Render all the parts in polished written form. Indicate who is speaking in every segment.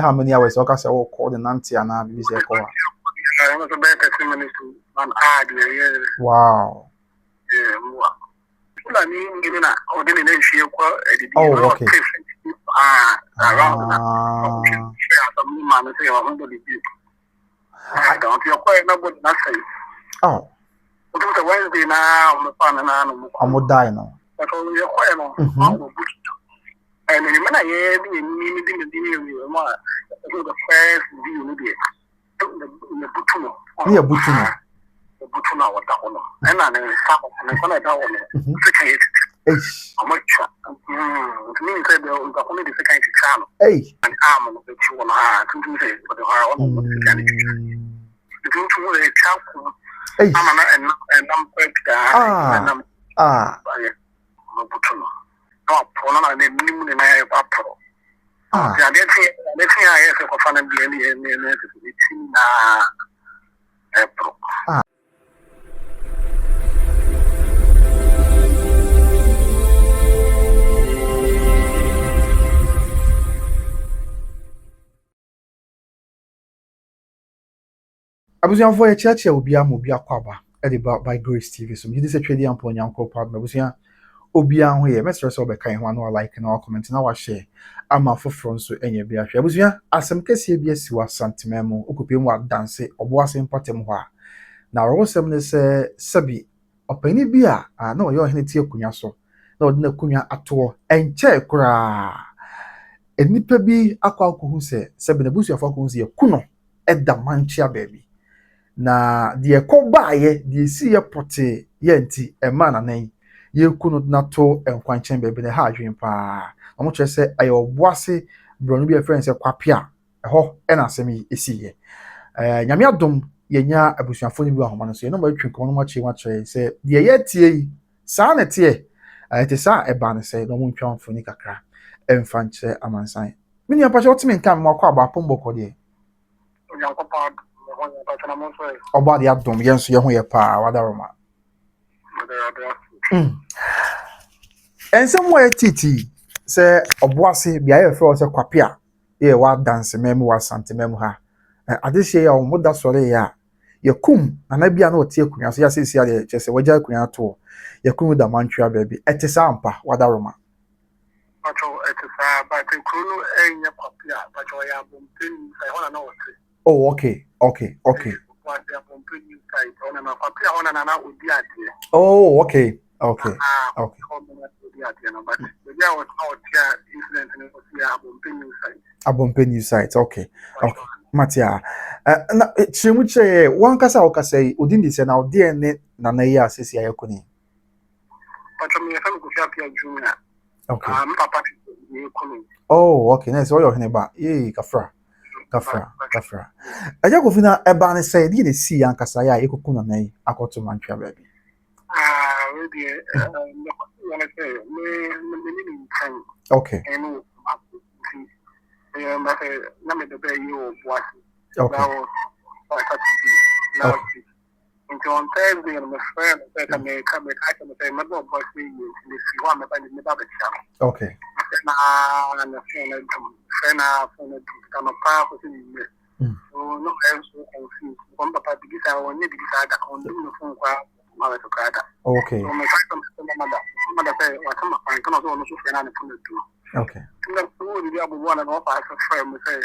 Speaker 1: how many hours? Okay, so we'll call the Nancy and I'll be there. Wow. Oh, okay. Oh.
Speaker 2: Wednesday now,
Speaker 1: I'm gonna die now.
Speaker 2: That's all you're quiet on. And the man I had in the first view, the Butuno.
Speaker 1: Yeah, Butuno.
Speaker 2: The Butuna was that one. And I'm going to down how much to me, said the only the second exam. Hey, an arm of the two on her to do this, but the hard one. The two were a child. And I'm quite Butuno. No, Pona and the moon and I have up. Let's see, I have a fan and the April.
Speaker 1: Abusianfo ya chiachi obi akwaba ediba by Grace TV so me dey twedi ampo nyanko pad abusian obi an ho ye mesre so be kan ho na like na comment na wa share ama foforo nso enye bi ahwe abusian asem kese bi asiwa Asantehene mu okopem wa dance Obuasi mpatem ho a na rosem ne se sabi opani bi a na oyo hene tie kunya so na odina kunya ato enche kura enipa bi akwa akohu se sabi na busuafo akohu se kuno eda manchia baby na de kobaye de si ye pote ye nti ema na nan ye kunu na to enkwanchen bebe ne ha adwen pa omo kire se aye Obuasi bronu bi friend se Kwapia ho e na asemi esi ye nyame adom ye nya abusuafo ni bi ahoma no so ye no ma twin kono ma chi wa kire se de ye tie yi sa na tie te sa eba ne se no mo ntwa mfoni kakra emfanche amansan mini apache otimi nkan mo akwa aba pomboko de Obadi adom yenso ye ho ye pa wadaroma ensem wo titi se Obuasi bia ye fe se Kwapia ye wa dance memu wa Asantehene ha adehye ya omoda sore ya ye kum na bia na otie kunwa so ya sesi ya de chese waja kunwa to ye kum da mantwa baby etesa ampa wadaroma
Speaker 2: Pacho etesa but kunu enya Kwapia pacho ya bompin sai hona na wote.
Speaker 1: Oh, okay. Oh, okay. Abompenyu site. Okay. Matia. Na chimuche wankasa okasai odindi se na odiene na na ya sisi ayekuni.
Speaker 2: Pacho me fa ko Kwapia junior.
Speaker 1: Okay.
Speaker 2: Papa ni kunu.
Speaker 1: Oh, okay. Nice. Oyo hene ba. Kafra. Aja ko fina eba ne say di ne si ankasa ya ekuku na nan akoto mantwa baby.
Speaker 2: We dey wanna say me
Speaker 1: okay.
Speaker 2: Na me dey you Obuasi.
Speaker 1: Okay.
Speaker 2: Now into on Thursday and my friend said I may come and I can say my dog was me in this one by the Baba channel.
Speaker 1: Okay.
Speaker 2: And the friend from the kind of park within me. So no else so confused. One papa begins I will need to decide on the phone call.
Speaker 1: Okay.
Speaker 2: So my mother say what I'm can also no friend and phone to.
Speaker 1: Okay.
Speaker 2: So the one and off I friend say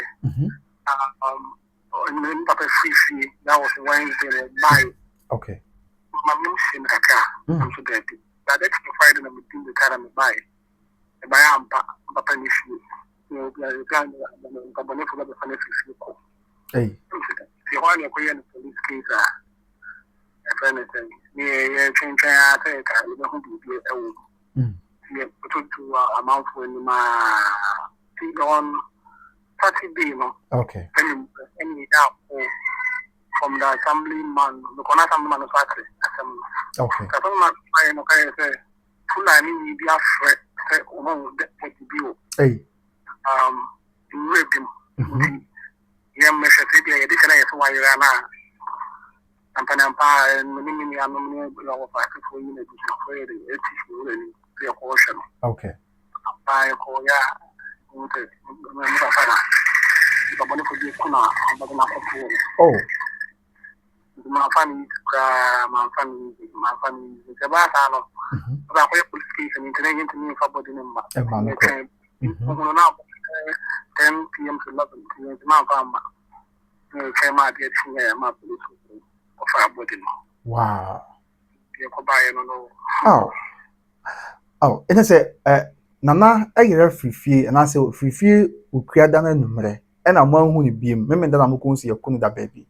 Speaker 2: papa free that was Wednesday night.
Speaker 1: Okay.
Speaker 2: My mission I'm so dead. That that's Friday and between the car and buy. Buy am papa issue. You know, plan the company for the financial.
Speaker 1: Hey.
Speaker 2: The one you can police case if anything. Yeah, change I take I don't be a yeah, put to amount when my on 30 day no.
Speaker 1: Okay.
Speaker 2: Any now from the assemblyman, the assemblyman of factory.
Speaker 1: Okay.
Speaker 2: Assemblyman, I say, Fulani will be a threat among the bill.
Speaker 1: Hey.
Speaker 2: Raping. yeah, this is why you are now. I'm going to mini for you to portion.
Speaker 1: Okay.
Speaker 2: By a call,
Speaker 1: Oh.
Speaker 2: My family, my family, the Basano. But I police station into me for body number. 10 p.m. to 11 p.m. My grandma came out here to my police of our body.
Speaker 1: Wow.
Speaker 2: Oh.
Speaker 1: Oh, and I say, Nana, I hear free and I say, free will create an number. And I'm one who be member that I'm going to see a Kunda baby.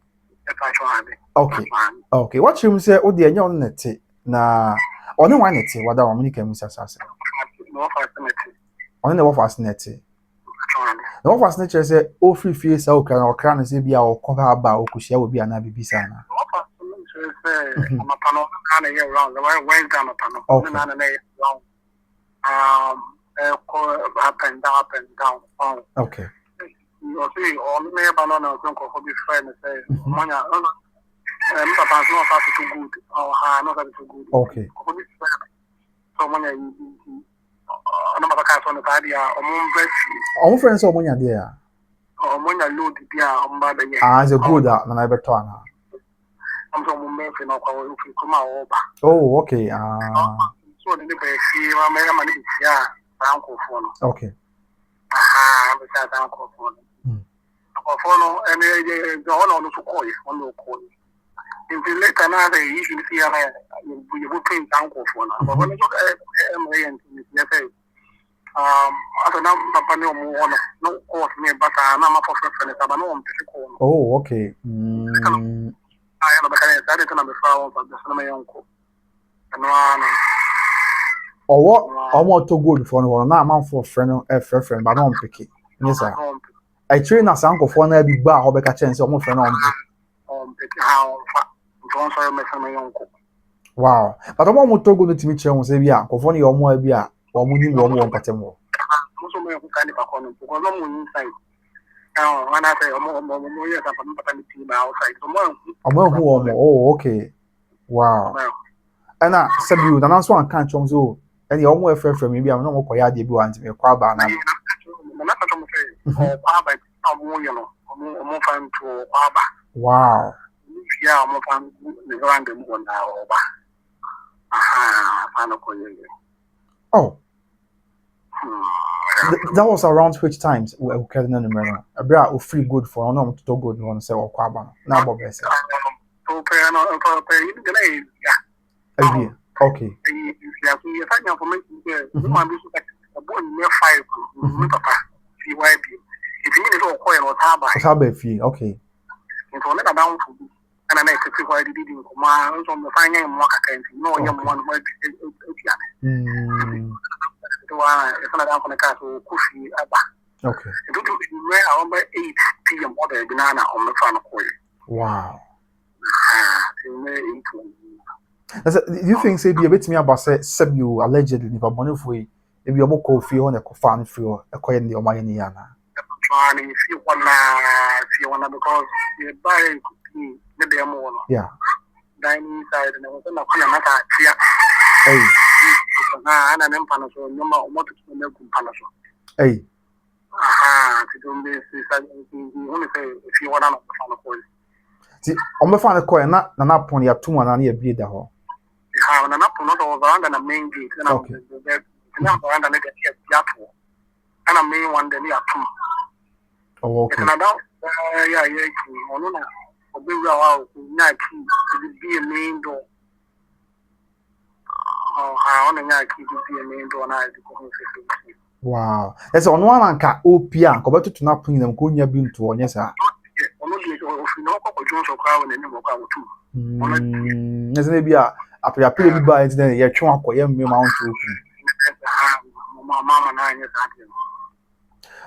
Speaker 1: Okay. What you say, oh, dear, you're net. Na, only one net, what I want to come, Mr. Assassin. Only the fascinating. No fascinating say, oh, free so can or can say be our cover about Kushia will be an Abbey Sana.
Speaker 2: I'm a panel and a year round. I went down a panel. Up and down.
Speaker 1: Okay.
Speaker 2: You see, all the banana don't go for this friend and say, Mania, Papa's not too good, or not too good.
Speaker 1: Okay.
Speaker 2: So, Mania, another cast on the idea, or moon breast.
Speaker 1: Our friends are Monia there.
Speaker 2: Or Monia load the beer on by the year.
Speaker 1: As a good at an Ibertona.
Speaker 2: I'm from Memphis, or come over.
Speaker 1: Oh, okay.
Speaker 2: So, the neighbor, yeah, uncle phone.
Speaker 1: Okay.
Speaker 2: Besides uncle phone. Phone and the honor to call you, on the call. In the later now, they usually see you would think uncle phone. But when you look at I don't know, Papa, no course me, but I'm not for friends. I'm not on.
Speaker 1: Oh, okay.
Speaker 2: I am a kind of flower of the cinema uncle. And one.
Speaker 1: Or what? I want to go for one. Now I'm for friend, friend, but don't pick it. Yes, sir. I train as uncle for a big bar, or a chance of my friend on
Speaker 2: pick how my uncle.
Speaker 1: Wow. But I want to go to meet you on Sabia, for funny or more beer, or money more patemo.
Speaker 2: Also, my kind of a because no one inside. Now, when I say, more years, I'm outside.
Speaker 1: Oh, okay. Wow. And I said you, the answer I can't choose. And the almost friend from maybe I'm not more quiet. You want to be a crab. Wow.
Speaker 2: Yeah, I'm on the random one now.
Speaker 1: Oh. That was around which times we were carrying on the mirror. A bra will feel good for no to good one say or quaban. Now, Bob, I said, okay. Okay.
Speaker 2: And I make it why did you command on the final mark again? No, young one might be if I'm down from the castle, cushy.
Speaker 1: Okay.
Speaker 2: Around 8 p.m. order banana on the front coil.
Speaker 1: Wow. Do you think say be a bit me about say you allegedly if I'm money for if you're more coffee on a coffin for a coin the Omayaniana?
Speaker 2: If you wanna because you buy maybe a more.
Speaker 1: Yeah.
Speaker 2: Dining side and I was not another here.
Speaker 1: Hey.
Speaker 2: And an empanaso, no more to make companaso.
Speaker 1: Hey.
Speaker 2: To do this, only say if you want to find a coin.
Speaker 1: See, on the final coin, not an up on your 2 and a beer the hall.
Speaker 2: You have an up not over and a main gate, and I'm going to make a and a main one, then you have 2.
Speaker 1: Oh, okay.
Speaker 2: And I don't, be a main door. I only keep to be a main door.
Speaker 1: Wow. That's on one anka OPA, go back to not putting them going your bill to one, yes, sir. There's maybe a pretty bad then you're trying to young mount to open.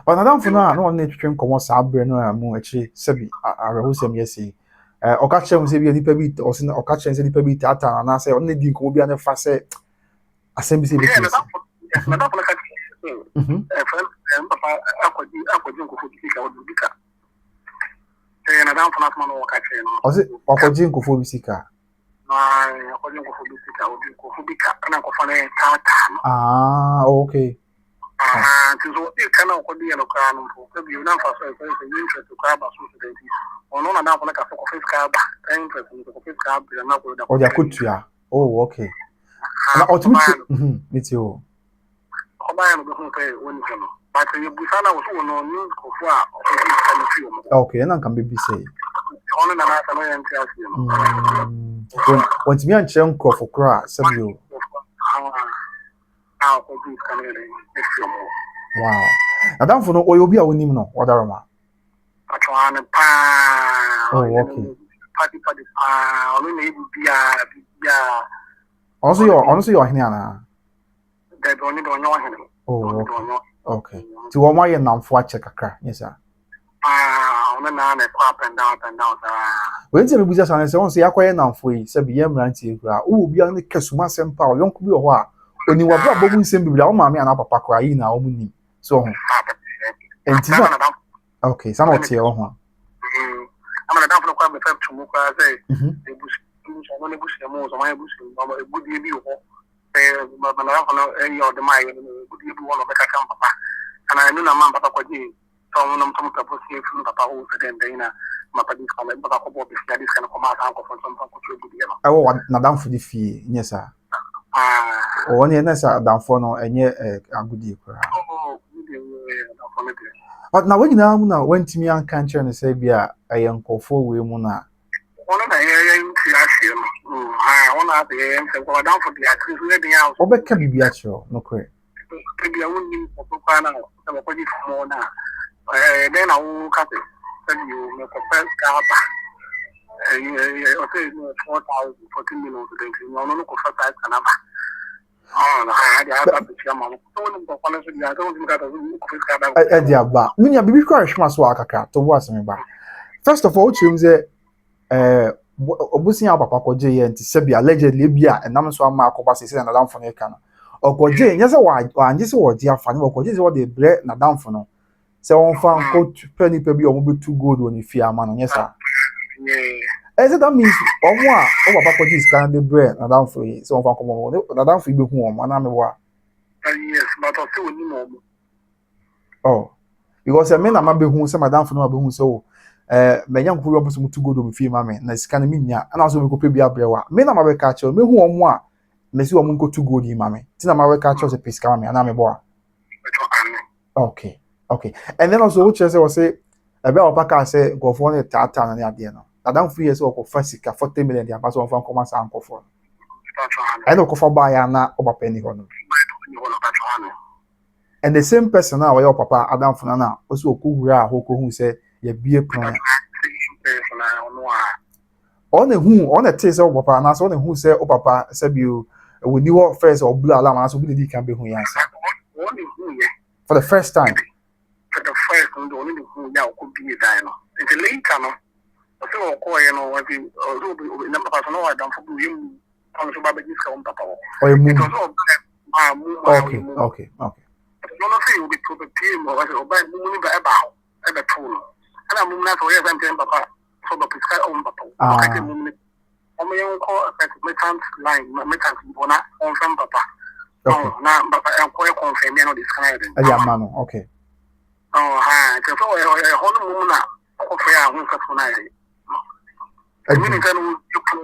Speaker 1: But I don't for now, no one need to drink on what's up, Breno, and more actually, Sebi, I was him, yes, or catch him, say, a little bit, or send or catch him, a little bit, and I say, only the Kobian facet, assembly. And
Speaker 2: down for man or catching.
Speaker 1: Was it Okojin Kofobisika?
Speaker 2: According to Fubisika, or Kofubika, and I'm going to
Speaker 1: Ah, okay.
Speaker 2: So it cannot be a local for you know for interest to grab a society. Or no, I'm like a focus cab, interest in the focus cab, and not with
Speaker 1: the Akutia. Oh, okay. And ultimately, me too.
Speaker 2: But you Busana was no news for
Speaker 1: okay, and I can be say. When me and Chenko for cry, some you. Wow. I don't know or you'll be a winning no, what are ma? Oh, okay. Also, your Hina. Oh, okay. Okay. To all my name for check a crack, yes, sir. When you be just an answer, say, I quite enough for you, said the Ranty. Oh, be only Kasuma Sampa, young could be a while. When you were bubble simply without mammy and Papa crying now, so. And okay, some of your home.
Speaker 2: I'm going to quite be to Muka, say, the bush, one bush, the most of my bush, a good debut. But I don't know any of the my good debut one of the Sampa. And I knew a man, Papa Kwaji, some of them come to from Papa who's again, Dana, Mapadi, Papa Kobo, this kind of command uncle from some good.
Speaker 1: I want Nadam for the fee, yes, sir. Or one year, sir, down for no, and yet a good deal. But now when you went to me and can't and say, be a young call for women. One of the I want to be down for the actress. Oh, but can be actual, no correct. Maybe I wouldn't need for more now. Then I will cut it. Then you make a first car back. Okay, 4,000, 14 minutes. You know, no first time. First of all, Obuasi papa koje enti sebi allegedly bia enam so ama akoba sese na damfo ne ka no okoje nyese wa anje se wo je afane okoje se wo de bre na damfo no se won fa ko pani pe bi o mo betu gold woni fi ama no nyesa that means omo a o papa koje is kan de bre na damfo yi se won fa ko mo na damfo be hu omo na me wa
Speaker 2: yes but o se woni mo
Speaker 1: oh because me na ma be hu se madam fo na be hu se o menya nko yo boso mutu godo mfi ma me na sika na minya ana so me ko pe bia brewa me na ma be ka che me hu omo a me si omo nko tu godi ma me ti na ma be ka che se pesika ma me ana me bo a okay and then also which say e be opaka say go for na tata na ade no madam fo yes o ko fa sika 40 million dia ba so on fa nko ma sa nko fo I know ko fa ba ya na oba penny ho no and the same person now your papa Adam Funana also okuhura ahoko hu say ye bie pron on the taste of papa na so on who say o papa say you we knew first or blue alarm so we can be hu answer for the first time
Speaker 2: only who now could be a no it's a late no so ko you know what you number person no Adam for you on so baby discount papa okay no say you be to the team or buy money by about the tool and I'm not for yes I'm papa so the prescribe on papa okay money I'm young call merchant line merchant bona on from papa oh na papa I'm quite confirm you know this kind of
Speaker 1: man okay
Speaker 2: oh ha so hono muna offer ya hu ka tuna I mean you put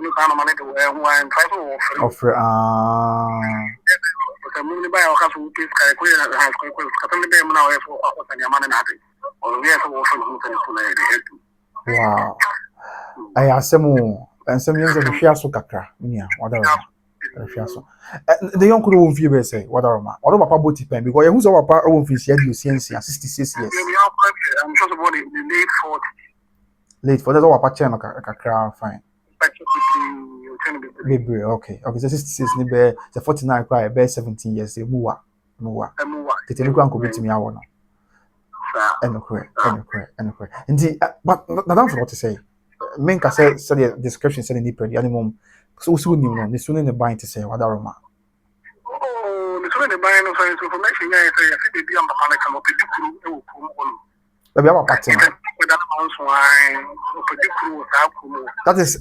Speaker 2: no kind of money to and try to
Speaker 1: offer
Speaker 2: muni ba ya kaso pis kai ko ya ha ko ka be muna wa so ko tanya mana na ati o we so wo so mu tani kuna ide
Speaker 1: wow ai asemu ensem yenze be hwia so kakra nia wadara hwia so the young could won fie be say wadara ma odo papa boti pen because who so papa won fie sia di osiensia 66 years
Speaker 2: I'm sure about the
Speaker 1: late for that's papa chen kakra fine Baby, okay. So 66 ni be 49 cry be 17 years muwa. Tete mi kwa nko betimi awo no. Correct. Indeed, but not for what to say. Men ka say the description say ni per the animal. So ni no, ni sunu ne ban to say wadaro ma.
Speaker 2: Oh, ni sunu ne ban no so information ya say baby am papa na kan opedi kuru e wo ko mo no.
Speaker 1: Baby am papa ten.
Speaker 2: swine, particular Sakumo.
Speaker 1: That is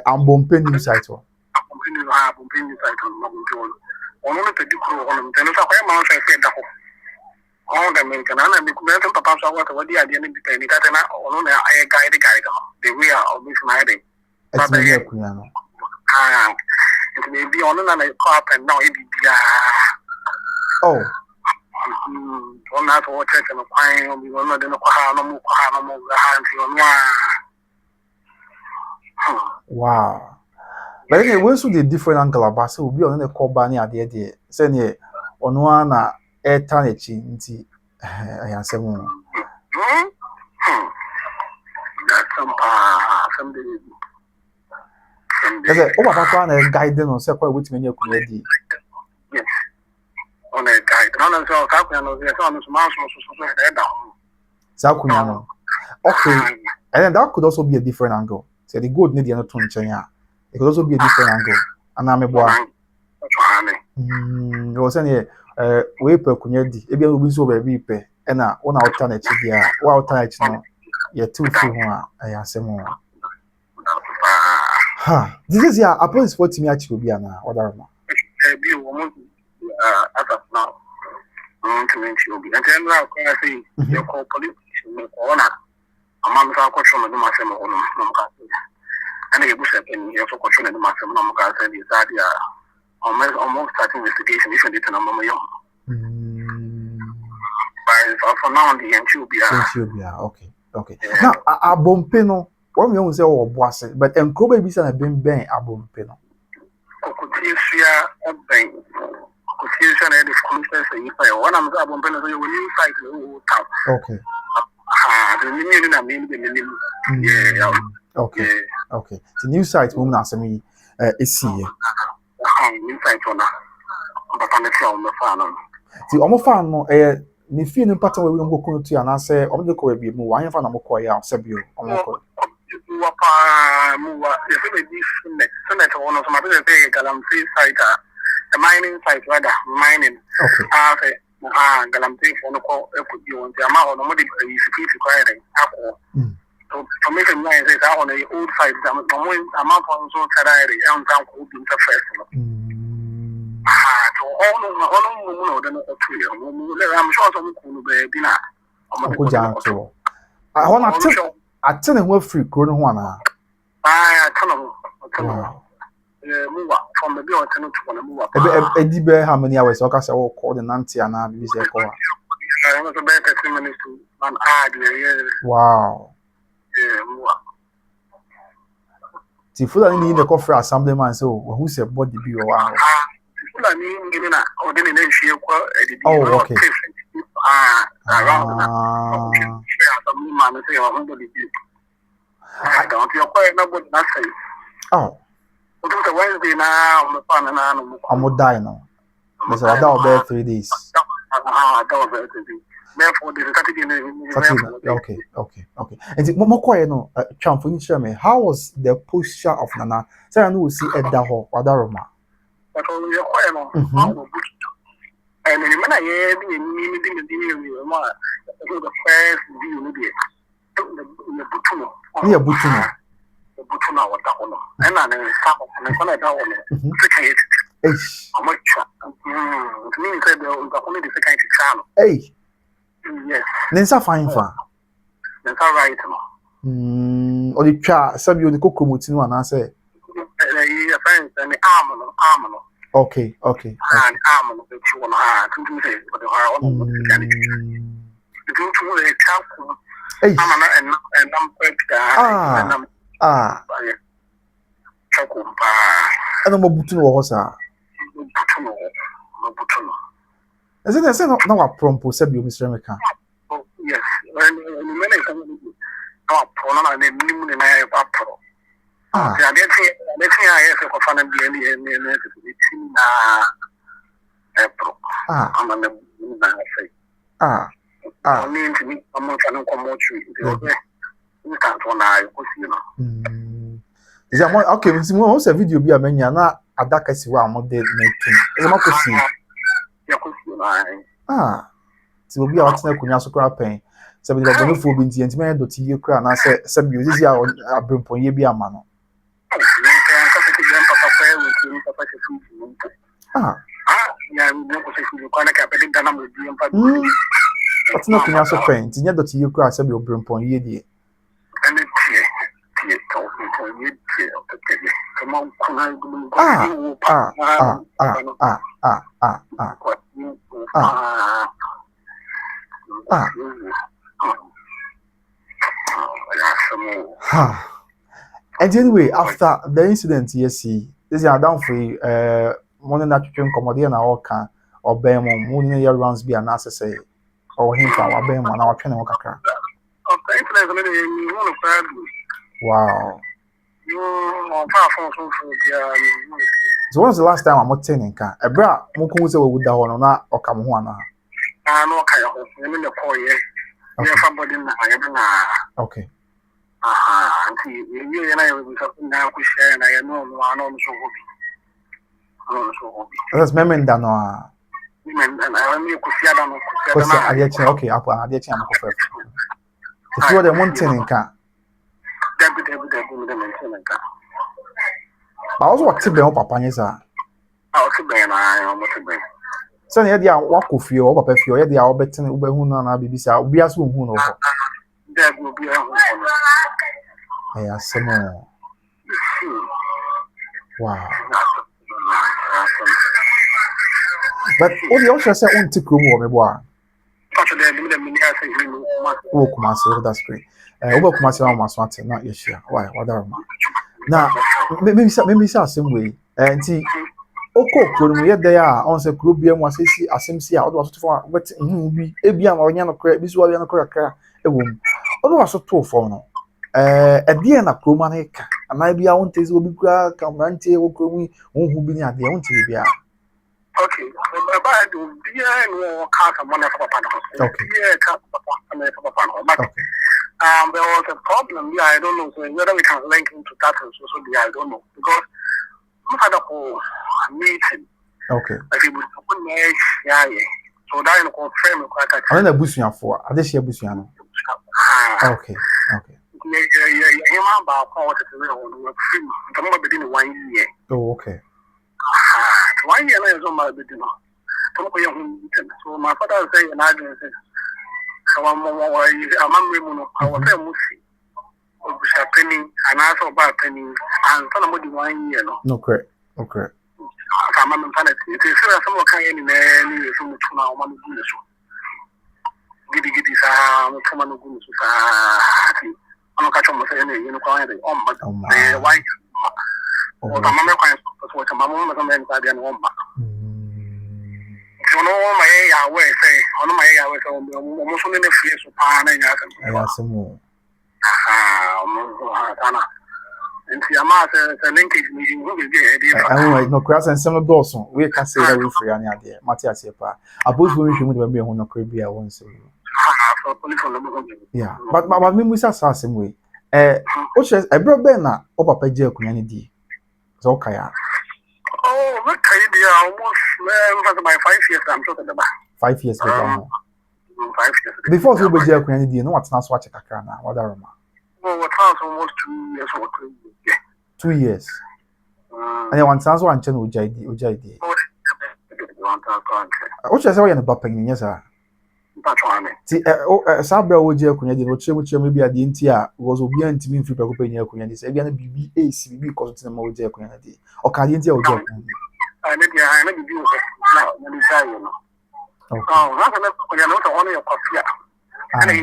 Speaker 1: Ambompe news site.
Speaker 2: Ambompe news site on Mabunjon. On the particular on the Mount I said that. All the American and the Kubertan Papa what the idea depending on the guide the way of this Friday. It may be on another crop and now it be
Speaker 1: oh.
Speaker 2: One night or church and a pine, we will not know how no more
Speaker 1: wow. But anyway, once we did different angle about so we'll be on the call banny at the idea. Send ye on one air tarnish into I answer one.
Speaker 2: That's some
Speaker 1: Because over that guidance on separate which many could ready.
Speaker 2: Yes. On a guide. None of
Speaker 1: Sakunyano. Okay. And then that could also be a different angle. So the good need not to change. It could also be a different angle. And I'm a boy. You was saying way per kunyedi. Maybe we so very pay. And one alternative here. One alternative now. You're too free. I answer more. Ha. This is your appointment for me actually be na whatever.
Speaker 2: As of now. And then now I say you call police corner. A man without question of the Massimo and he was in here for question of the Massimo said is that almost starting investigation if you did a number but for now the
Speaker 1: Ethiopia. Okay. Now a bompeno. What we say Obuasi, but Enkobe bisa na ben abompeno.
Speaker 2: Okutia oben. Okutia na the commissioners say if one am abompeno so you will fight the town.
Speaker 1: Okay.
Speaker 2: The new na mean the name. Yeah.
Speaker 1: Okay. The new site woman asemi is here.
Speaker 2: New site on papa na tell me fan on.
Speaker 1: Ti omo fan no ni fie ni pattern we go kunu tu ana say omo de ko bi mu wan fa na mo ko ya sebio omo ko.
Speaker 2: If it is Senate one of some other Galamsey site, a mining site rather, mining.
Speaker 1: Okay.
Speaker 2: Galamsey for the call, could be on the amount of money you requiring alcohol. So, formation line says on the old site, the amount of so Ferrari and town could be interest. So, all than a two. I'm sure some cool baby.
Speaker 1: I want to I tell him what free grown one.
Speaker 2: I tell him. Move up from the bill to move up.
Speaker 1: A deep how many hours? Okay, so call the Nancy and I be say call.
Speaker 2: I was about 10 minutes to an hour.
Speaker 1: Wow.
Speaker 2: Yeah, move up.
Speaker 1: The food I need the coffee assembly man so who said body be wow.
Speaker 2: I mean, giving a ordinary she
Speaker 1: oh, okay.
Speaker 2: Around some man say, I don't feel quite nobody not say.
Speaker 1: Oh,
Speaker 2: it's a Wednesday now. I'm a fan and
Speaker 1: I'm gonna die now. There's a doubt there 3 days.
Speaker 2: Therefore, the
Speaker 1: okay. And the more quiet no, Champ, you share me. How was the posture of Nana? Say I know we see Edda Ho, Wadaroma.
Speaker 2: But only a quiet and the man I the first view,
Speaker 1: the Butuno.
Speaker 2: Butuna what that one. And I know some of that how much means the only the second channel.
Speaker 1: Hey,
Speaker 2: yes.
Speaker 1: Then so fine for.
Speaker 2: That's all right.
Speaker 1: Or the cha, some you the cook mutino and I say.
Speaker 2: And arm.
Speaker 1: Okay.
Speaker 2: And arm of the two on her to say for the higher the two a child.
Speaker 1: Hey, and I'm a Butuno was is it say no a prompo said you Mr. America?
Speaker 2: Yes, and many come up and then new and I have up. Let's see, I have a fan and the April. I'm on the say. I mean to me, I'm not going to come out to you can't one eye, you know.
Speaker 1: Is that more okay? We see a video be a mania na adaka si wa mo de making. Is ma ko si.
Speaker 2: Yeah, ko si na.
Speaker 1: ti obi a watena kunya so kra pen se be the bonofo bi nti enti me doti ye kra na se bi ozizi a abremponye bi ama no watena kunya so pen nti nya doti ye kra se bi obremponye die And anyway, after the incident, yes, see, this is down for morning that you come na all can or bear morning year rounds be an answer say or him for our bear one our training worker. Wow. So when's the last time I'm attending car? A bra Muku say we would down on that or come one. Okay. That's memen da no. Okay, apo ade chi am ko fa. If you are the one thing car. But also what tibe o papa nyesa. So na dia wako fie o papa fie o dia obeten ubehu na na bibisa obi aso hu no ho. Asamo. Wow. But what you also say on tikro mu o meboa. Oh, Kumasi, that's great. Over Kumasi na Asante na yeshia. Why? What are ma? Now, maybe same way. Nti oko kro mu ye dey a on say kro bia mu asesi asemsi a odo waso to wet hu bi ebia ma onya no kra bi so wa no kra ewom. Odo waso to fo no. Ade na kro ma na ka. Ana bia won tezi obi kra kamrante wo kro mu hu bi ni ade won tezi bia.
Speaker 2: Okay, but no cast of money for Papa. Okay. There was a problem. Yeah, I don't know. So whether we can link into that and so I don't know because we had a whole meeting.
Speaker 1: Okay.
Speaker 2: Like it was yeah. So that in confirm.
Speaker 1: I don't know busuya for. I just hear busuya no. Okay. Oh, okay.
Speaker 2: 1 year is on my business. So my father say an agency. So I'm I was a musi. Penny and also about penny and somebody 1 year.
Speaker 1: No, correct. Okay.
Speaker 2: I'm a mechanic. It is some kind of any so much now. One good so. Giddy some common good society. I'm not catching myself in the corner. But why? Oh, my mama can't support my mom as a man. I didn't want back. You know, my way say, on my way, almost only the face of Pana. I asked some more. And see, I'm at a linkage meeting.
Speaker 1: I know, no cross and some of those. We can say that we free any idea. Matthias, I both will should be on a Caribbean once. Yeah, but my meme was assassin way. What says a bro Benna, or Papa Jail community. Okay.
Speaker 2: Oh, look, I almost my 5 years. I'm talking about
Speaker 1: 5 years ago.
Speaker 2: 5 years.
Speaker 1: Before you were jail, you know what's not watching a crana. What are you?
Speaker 2: Well, what was almost 2 years or 3 years.
Speaker 1: 2 years. And then one sounds one channel UJD. What should I say in the bapping? Yes, sir. See, Sabra would jail, which maybe at the interior was obedient to me if you open your community. Say, BBAC because the more jail community or Canadian or jail.
Speaker 2: I never do now. Let me tell you. Oh, that's another only a Kwapia. And I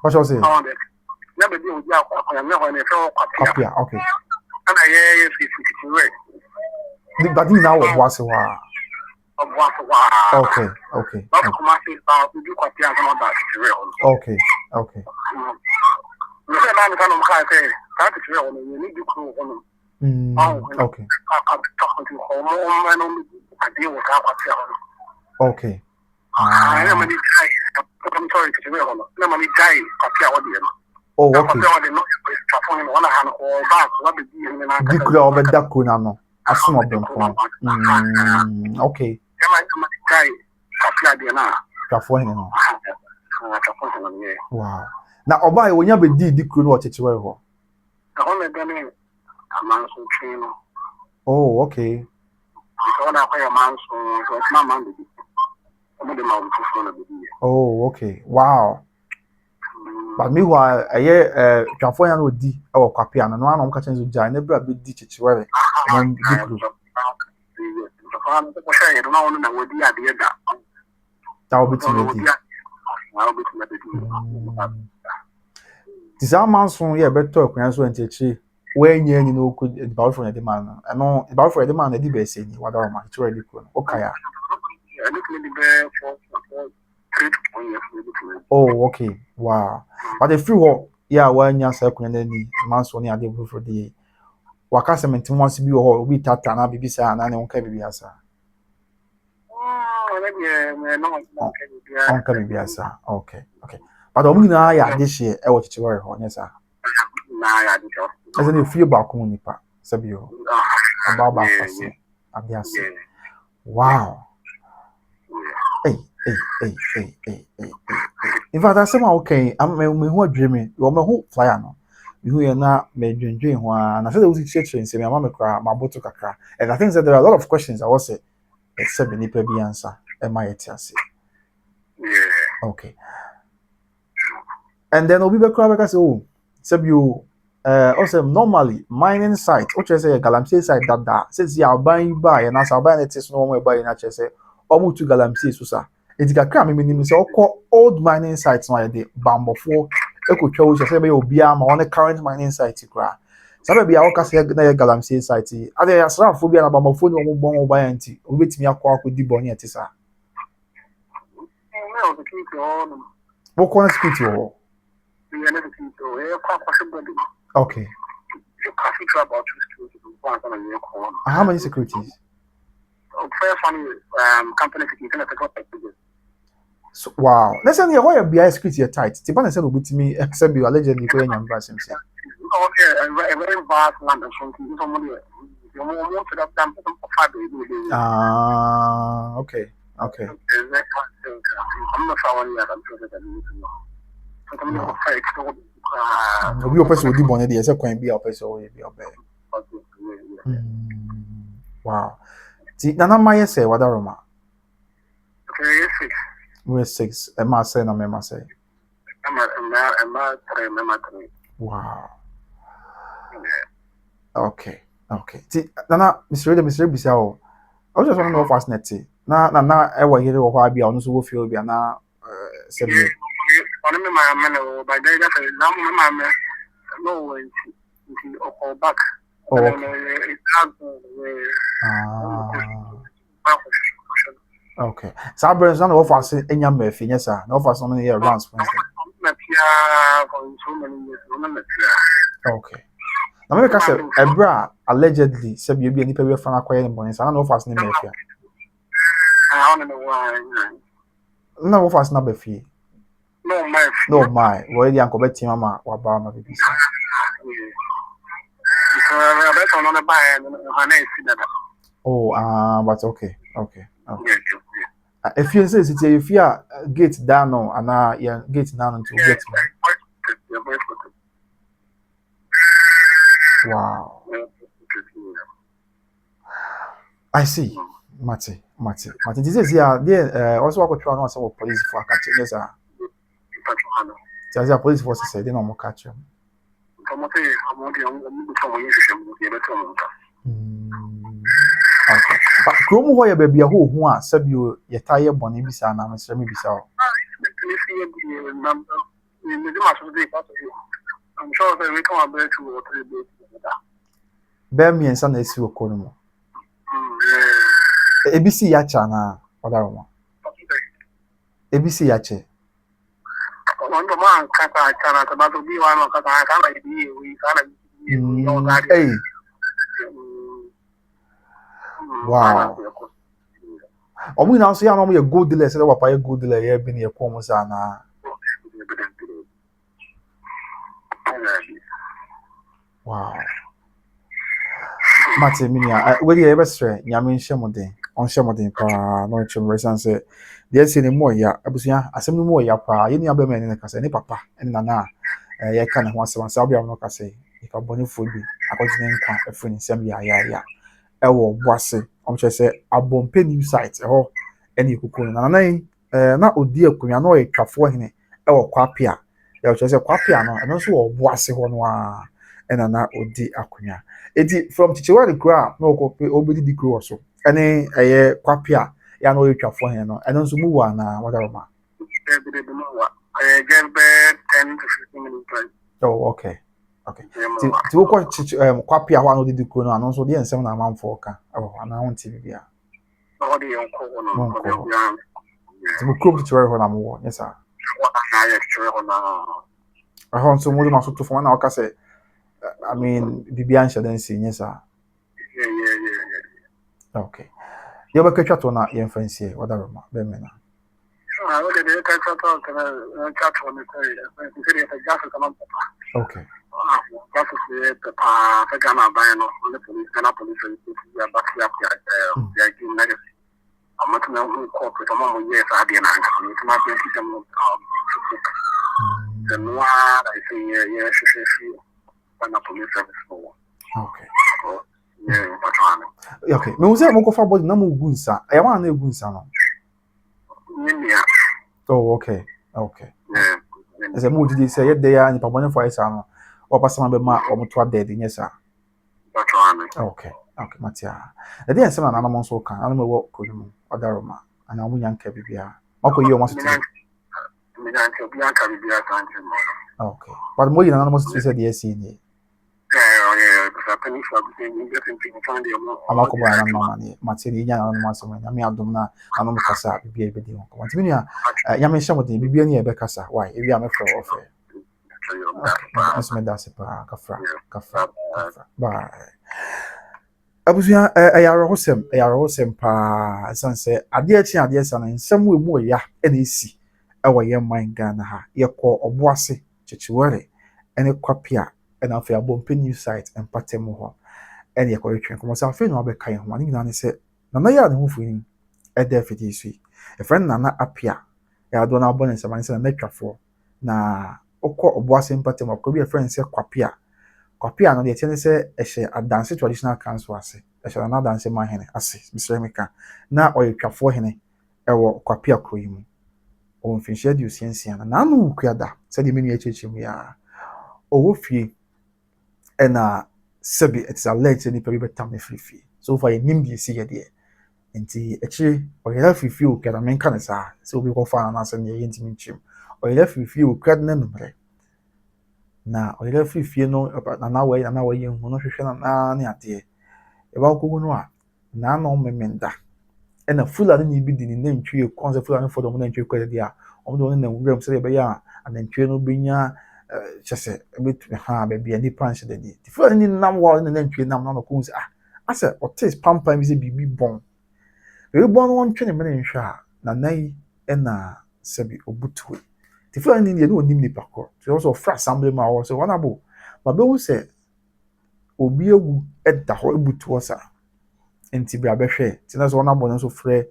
Speaker 1: what shall I say?
Speaker 2: Never do Kwapia.
Speaker 1: Okay.
Speaker 2: And I hear you.
Speaker 1: But now was a while. Okay.
Speaker 2: Okay.
Speaker 1: Okay. Okay. Twafo no.
Speaker 2: Twafo
Speaker 1: Wow. Na oba e wonya be di kru no ochechewe ho.
Speaker 2: Me bene amanso twino.
Speaker 1: Oh, okay.
Speaker 2: So na kwa amanso so mama ndi.
Speaker 1: Oh, okay. Wow. But meanwhile, Twafo ya no di e wo Kwapia no na ka chenzo jai na bra be di chechewe. No di kru. That will be to me. Tisa manso ye beto akwan so antichi wenye ni no ku about for the man no about for the man na di be say ni wada ma chi ready ko okay ya. Oh, okay. Wow. But the free wo yeah wanya sa akwan na ni manso ni ade for the waka cement once bi wo obi tata na bibi sa na ne wonka bibi asa. On can be asa. Okay. Okay. But omu na ya this year e wo chichiware ho nyesa. As in feel back on nipa sabio. About fast. Abiase. Wow. Hey. In fact, I say my okay, I'm me who dreaming. You me who flyer no. Me who na me dwendwen ho a na say the church say me mama me kra ma boto kakra. And I think that there are a lot of questions I was say except the nipa bi answer. Am I etiase? Okay. And then obi be kra be say oh, sabio also normally mining site which is a Galamsey site that says ya buying buy and as buy it is no more buy na say omu to Galamsey so sa it kakra me nim say old mining sites no dey bambofo ekotwa wo say be obi ama on the current mining site kra sabe bia wo ka say na Galamsey site ade ya srafo bia na bambofo ni omu bon buy anti obetimi akodi boni etisa wo ko na security wo okay. How many securities?
Speaker 2: First one is company security.
Speaker 1: So, wow. Let's say why BI security are tight. Tiban said with me except you allegedly going and brass himself.
Speaker 2: Okay, a very vast land of something.
Speaker 1: Okay. We person would be there, so can be a person will be obey. Wow. See, Nana Maya say, what are Roma? We're 6. Emma say, no, Emma say. Wow. Okay. See, Nana, Mr. Bisao. I just want to know fast net. Na, I will hear what I be on so feel be na 7. Okay. So Brother's not offer say enya mefi, yes sir. No offer so many year rounds for instance. Okay. Now make us say Ebra allegedly say be any people we fan acquire in bonus. I don't know if us name mefi.
Speaker 2: I don't know why.
Speaker 1: No offer us na mefi. No my. Where the uncle Betty mama wa ba ma bibi. Oh, but okay. If you say if you are gate down no and yeah gate down to get me. Wow. I see. Mate. This is here. There also I could try on some police for catch. Yes, sir. There's police force say they no more catch you. Okay. But Chrome why baby a who are sub you your tire bonny bisa na Mr. Me bisa.
Speaker 2: I'm sure that we come back 2 or 3 days.
Speaker 1: Bear me and son is you kono. ABC yacha na other one. ABC yache. Hey. Wow. Omu na so ya no ye good dealer say wapa ye good dealer ye bi na ye kom sa na. Wow. Mate minia we dey ever stre nyame nhye mo den. on shamadin pa no chum reason say there say ni mo ya abusia asem ni mo ya pa ye ni abema ni kasa ni papa en nana ye ka ne ho asem sa obia no kasa ifa boni fobi akogene nkwa afuni nsem ya ewo Obuasi omche say abompe new site ho eni ikuku na nan na odi akunwa na oyetwafo hene ewo Kwapia ya oche say Kwapia no eno so Obuasi ho no a ena na odi akunwa eti from chichewa the kra na okope obedi di kro so ene Kwapia ya na oyetwafo hene no eno so mu wa na wadaroma
Speaker 2: just 10 to 15 minutes.
Speaker 1: Oh, okay. Okay. Ti wo Kwapia ho anodi dikro no anonso de ensem na amanfo ka. Oh, ana won ti bia.
Speaker 2: Oh, the uncle no.
Speaker 1: Ti mo krom ti ho na mo, yes sir. Ahon so mo de maso to fo na o ka say I mean bibia nche den si, yes sir.
Speaker 2: Yeah.
Speaker 1: Okay. Ye ba ketwa to na ye mfansie wadaroma be me na. Okay. Okay. Me uze mo ko fa body na mo gunsa. E wa na egunsa no. Oh, okay. Okay. As a mood did say yet ya ni pabone for isa no. O pasama be ma o moto dead yes sir. Okay. Okay, Matia. The day some na mo so kan, ana me wo kodumu odaroma. Ana mo nyanka bibia. Makoyi o mo so okay. But mo yina na mo so say the AC ni. Amako ba na mama ni Matia ni nya na mo so na me adom na ano mo kasa bibia ebedi ho. Want me nua ya me hye mo de bibia ni e be kasa. Why? Ebi am frɛ wo frɛ. As me da se pa kafra. Bye. Abusia ayarehosem pa sanse ade achi ade sa na nsem we mu ya ena esi ewo ye man Ghana ha ye kɔ Obuasi chichiwere ene Kwapia ena afa abompe new site empatem ho ene ye kɔ yetwen komo sa afa no abeka ye ho ani nyina ne se na na ya ne ho funi ede afidi su e friend na apia ya do na abone nsem anse na twafo na okɔ Obuasi empatem akɔ bi e friend se Kwapia no de tiene se ehye adanse traditional council ase ehye na adanse mahene ase misremika na oyetwafo hene ewo Kwapia kroyimu o mfinhye di osiensia na anu ukuada se de menu echechim ya owo fie ena sebi it is alleged ni pebi betam ne fifi so far nim di esi de enti echi oyela fifi ukada menka ne sa se obi ko fa na ase ne yentimi nchim oyela fifi ukada na numre na oyela fifi no na we hu no hwehwe na ne ade e ba kogu no a na no memenda ena fulani ni bi di ni nantwie concept fulani for do nantwie kwede dia o do na nwuram se be ya anantwie no benya chese betu ha be bia ni punch de di fulani ni nam wa na nantwie nam na no ko se ase o taste pampa mi se bibi bon e bon won twene me nhwe a na nai ena sebi obutuwe fulani ni no nim ni pakọ so also fra assembly ma wo so wana bo ma be hu se obi egu edda ho ebutuwo sa enti bia behwe tina so wana bo no so frɛ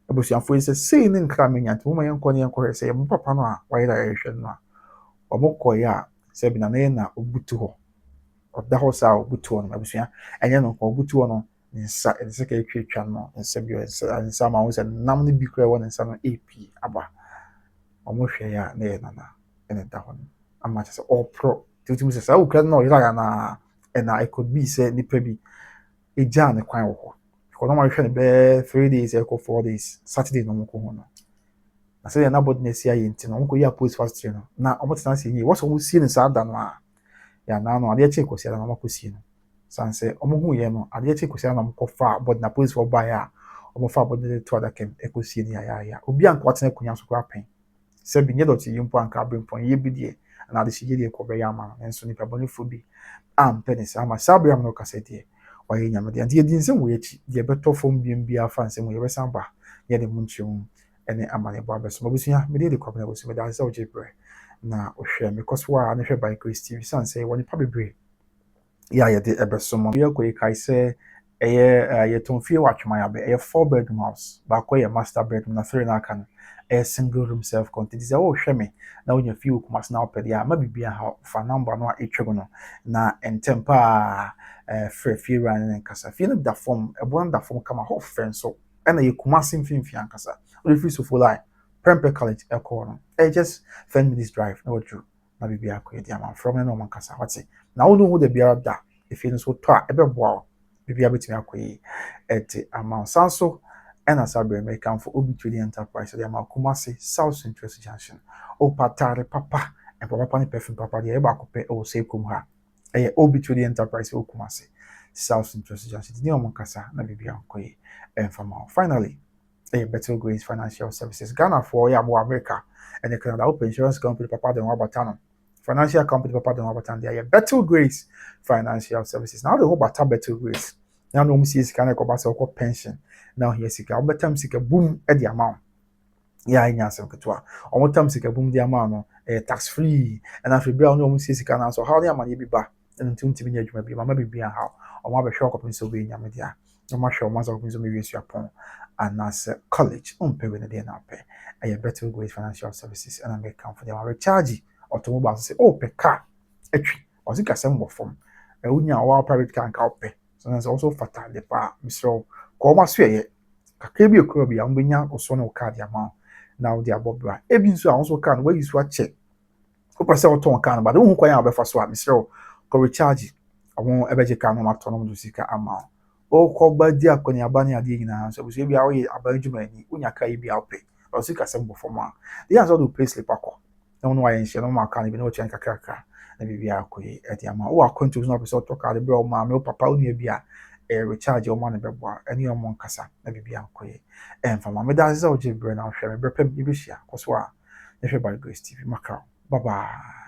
Speaker 1: abusuafo ise sei ne nkra menya nti mo ma yenkɔ ne yenkɔ sɛ mo papa no a wayɛ da yɛhwɛ no a ɔmokɔ ya sɛ bi na na obutu hɔ ɔda hɔ sa obutu no abusua ɛnyɛ no kɔ obutu no nsa ɛsɛ ka etwa no nsa bi nsa ma wo sɛ nam ne bi kra wɔ nsa no ap aba omohwe ya na ye nana ene da hɔ ama kyɛ sɛ ɔpro tutum sɛ sa ukra na ɔyira ya na ɛna it could be sɛ nipa bi eja ne kwan wɔ hɔ ko no ma hwɛ ne be 3 days ɛkɔ 4 days Saturday no mo ko ho no na sɛ na bod na sia yɛ nti no mo ko ya post fast train no na ɔmo tena sɛ yi wɔ so mo sie ne sa da no a ya na no ade kyɛ ko sia na mo ko sie no sanse ɔmo hu yɛ no ade kyɛ ko sia na mo ko fa bod na police for buy a ɔmo fa bod de to adakem ɛkɔ sie ne ya obi an ko atena kunya so ko apen sɛ bi nye dɔte yimpo anka abempon ye bi die na ade hye die ko be ya ma no nso nipa bɔne fo bi ampe ne sa ma sabram no kasa die ɔyɛ nyamede ante yedi nsɛm wo yachi die beto fom bia afa nsɛm wo yɛbɛsan ba ye de munchium ene amane bo abeso mabusua me de kwabena bosu me da sɛ oje bre na ohwɛ me kɔso a ne hwɛ by Christy san sɛ woni pa bebre ya ye de ebeso mo ye ko kai sɛ ye tonfie watchman ya be 4-bedroom house ba ko ye master bedroom na 3 na aka no single room self contained say oh hwe me na wonya fie okumas na opede ya ma bibia ha fa number no etwe no na entempa fie ran nkasa fie no da form ebon da form kama ho fen so na ye kumase mfimfia nkasa o free so for line Prempeh College no just 10 minutes drive na what na bibia ko ye dia man from no man kasa what's na wo no hu de bia da if you so to a ebeboa bibia betimi akoyi ete amount sanso ena sabre American for Obi Trading Enterprise de Kumasi South Central Junction o patare papa e papa ni perfume papa de e ba kope o se kum ha Obi Trading Enterprise o Kumasi South Central Junction ni o monkasa na bibia akoyi enfama finally Better Grace Financial Services Ghana for ya bo America and the Canada Open Insurance Company papa de wabatano financial company papa de wabatano there Better Grace Financial Services now the whole bata Better Grace now no see sika na ko ba se ko pension now here sika obetam sika boom e the amount ya nya asem ketwa omotam sika boom the amount no tax free and after bra no see sika na so how the amount bi ba entum timi nya adwuma bi mama bi an how omo be hwe ko so be nya me dia no ma hwe omo so ko so me wi apon and as college pay when they na pay a Better Grace Financial Services and I make come for them recharge automobile say oh pe car etwi o sika sem wo form unya wa private car ka pay so that's also fatal the pa Mr. ko ma so ye kakra bi okro bi am benya oso no car dia ma now dia bobra e bi nso a so car no we use wa check o pese o ton car no but who kwan ya obefa so a Mr. ko recharge awon ebeje car no ma tono mo sika ama o ko ba di akoni abani ade nyina so buso bia wo ye abanjuma ni unya kai bia ope o sika sem bo forma dey answer do pay slip akọ na won wa yen hye no ma kan bi no chen kakaka na bibia akoyi e di ama o akonto no be so to ka de bro ma me o papa o nua bia recharge o ma no beboa eni o mon kasa na bibia akoyi fama me da ze o je bre na hwe me brepem ibihia koso a ne hwe by Grace TV makao bye bye.